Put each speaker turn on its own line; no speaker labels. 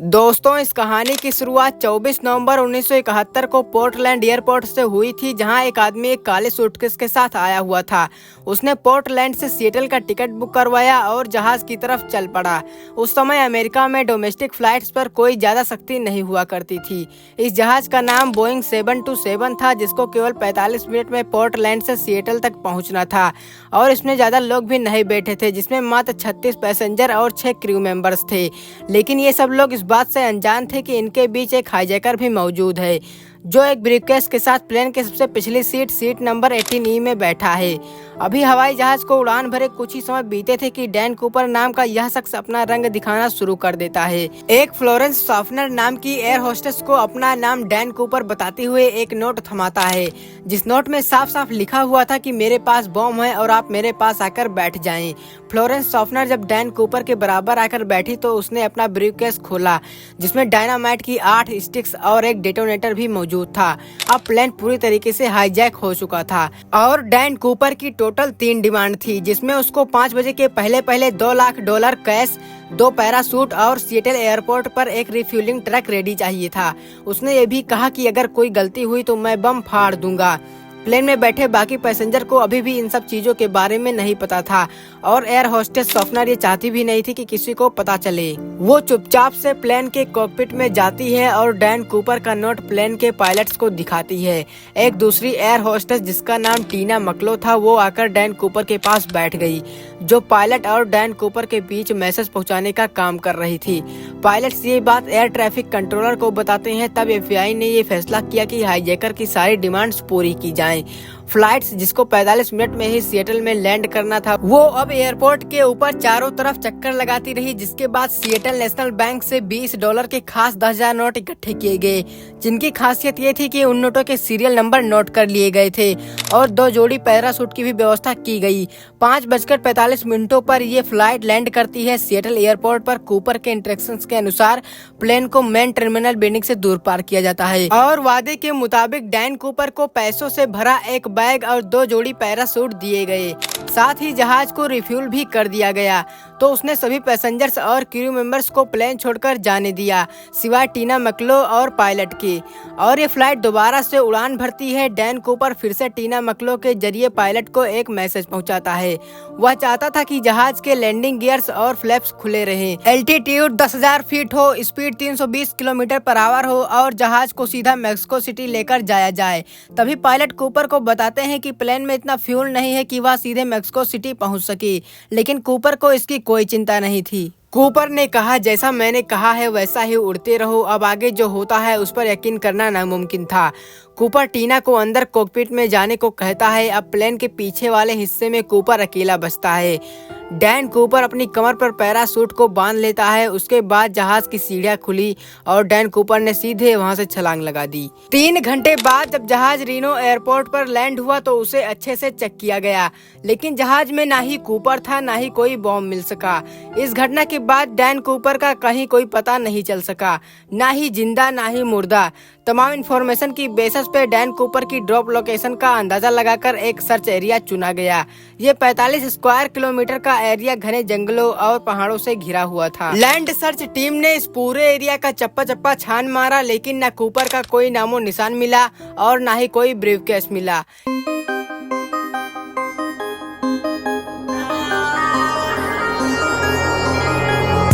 दोस्तों, इस कहानी की शुरुआत 24 नवंबर 1971 को पोर्टलैंड एयरपोर्ट से हुई थी, जहां एक आदमी एक काले सूटकेस के साथ आया हुआ था। उसने पोर्टलैंड से सिएटल का टिकट बुक करवाया और जहाज की तरफ चल पड़ा। उस समय अमेरिका में डोमेस्टिक फ्लाइट्स पर कोई ज्यादा सख्ती नहीं हुआ करती थी। इस जहाज का नाम बोइंग 727 था, जिसको केवल 45 मिनट में पोर्टलैंड से सिएटल तक पहुंचना था और इसमें ज्यादा लोग भी नहीं बैठे थे, जिसमें मात्र 36 पैसेंजर और 6 क्रू मेंबर्स थे। लेकिन ये सब लोग बात से अनजान थे कि इनके बीच एक हाईजैकर भी मौजूद है, जो एक ब्रीफकेस के साथ प्लेन के सबसे पिछली सीट नंबर 18E में बैठा है। अभी हवाई जहाज को उड़ान भरे कुछ ही समय बीते थे कि डैन कूपर नाम का यह शख्स अपना रंग दिखाना शुरू कर देता है। एक फ्लोरेंस शॉफनर नाम की एयर होस्टेस को अपना नाम डैन कूपर बताते हुए एक नोट थमाता है, जिस नोट में साफ साफ लिखा हुआ था कि मेरे पास बॉम्ब है और आप मेरे पास आकर बैठ जाएं। फ्लोरेंस शॉफनर जब डैन कूपर के बराबर आकर बैठी तो उसने अपना ब्रीफकेस खोला, जिसमें डायनामाइट की 8 स्टिक्स और एक डेटोनेटर भी मौजूद था। अब प्लेन पूरी तरीके से हाईजैक हो चुका था और डैन कूपर की टोटल 3 डिमांड थी, जिसमें उसको 5 बजे के पहले $2 लाख कैश, 2 पैराशूट और सिएटल एयरपोर्ट पर एक रिफ्यूलिंग ट्रक रेडी चाहिए था। उसने ये भी कहा कि अगर कोई गलती हुई तो मैं बम फाड़ दूंगा। प्लेन में बैठे बाकी पैसेंजर को अभी भी इन सब चीजों के बारे में नहीं पता था और एयर होस्टेस शॉफनर ये चाहती भी नहीं थी कि किसी को पता चले। वो चुपचाप से प्लेन के कॉकपिट में जाती है और डैन कूपर का नोट प्लेन के पायलट्स को दिखाती है। एक दूसरी एयर होस्टेस जिसका नाम टीना मकलो था, वो आकर डैन कूपर के पास बैठ गई, जो पायलट और डैन कूपर के बीच मैसेज पहुंचाने का काम कर रही थी। पायलट्स ये बात एयर ट्रैफिक कंट्रोलर को बताते हैं, तब FBI ने ये फैसला किया कि हाईजैकर की सारी डिमांड्स पूरी की जाएं। फ्लाइट्स जिसको 45 मिनट में ही सिएटल में लैंड करना था, वो अब एयरपोर्ट के ऊपर चारों तरफ चक्कर लगाती रही, जिसके बाद सिएटल नेशनल बैंक से $20 के खास 10,000 नोट इकट्ठे किए गए, जिनकी खासियत ये थी कि उन नोटों के सीरियल नंबर नोट कर लिए गए थे और 2 जोड़ी पैराशूट की भी व्यवस्था की गई। 5:45 पर ये फ्लाइट लैंड करती है सिएटल एयरपोर्ट पर। कूपर के इंस्ट्रक्शंस के अनुसार प्लेन को मेन टर्मिनल बिल्डिंग से दूर पार किया जाता है और वादे के मुताबिक डैन कूपर को पैसों से भरा एक बैग और 2 जोड़ी पैराशूट दिए गए। साथ ही जहाज को रिफ्यूल भी कर दिया गया, तो उसने सभी पैसेंजर्स और क्रू मेंबर्स को प्लेन छोड़कर जाने दिया, सिवाय टीना मकलो और पायलट की। और ये फ्लाइट दोबारा से उड़ान भरती है। डैन कूपर फिर से टीना मकलो के जरिए पायलट को एक मैसेज पहुंचाता है। वह चाहता था कि जहाज के लैंडिंग गियर्स और फ्लैप्स खुले रहें, एल्टीट्यूड 10,000 फीट हो, स्पीड 320 किलोमीटर पर आवर हो और जहाज को सीधा मैक्सिको सिटी लेकर जाया जाए। तभी पायलट कूपर को बताते हैं कि प्लेन में इतना फ्यूल नहीं है कि वह सीधे मैक्सिको सिटी पहुंच सके, लेकिन कूपर को इसकी कोई चिंता नहीं थी। कूपर ने कहा, जैसा मैंने कहा है वैसा ही उड़ते रहो, अब आगे जो होता है उस पर यकीन करना नामुमकिन था। कूपर टीना को अंदर कॉकपिट में जाने को कहता है। अब प्लेन के पीछे वाले हिस्से में कूपर अकेला बचता है। डैन कूपर अपनी कमर पर पैराशूट को बांध लेता है। उसके बाद जहाज की सीढ़ियां खुली और डैन कूपर ने सीधे वहां से छलांग लगा दी। 3 घंटे बाद जब जहाज रीनो एयरपोर्ट पर लैंड हुआ तो उसे अच्छे से चेक किया गया, लेकिन जहाज में ना ही कूपर था ना ही कोई बॉम्ब मिल सका। इस घटना के बाद डैन कूपर का कहीं कोई पता नहीं चल सका, ना ही जिंदा ना ही मुर्दा। तमाम इन्फॉर्मेशन की बेसिस पे डैन कूपर की ड्रॉप लोकेशन का अंदाजा लगाकर एक सर्च एरिया चुना गया। ये 45 स्क्वायर किलोमीटर का एरिया घने जंगलों और पहाड़ों से घिरा हुआ था। लैंड सर्च टीम ने इस पूरे एरिया का चप्पा चप्पा छान मारा, लेकिन न कूपर का कोई नामो निशान मिला और ना ही कोई ब्रीफकेस मिला।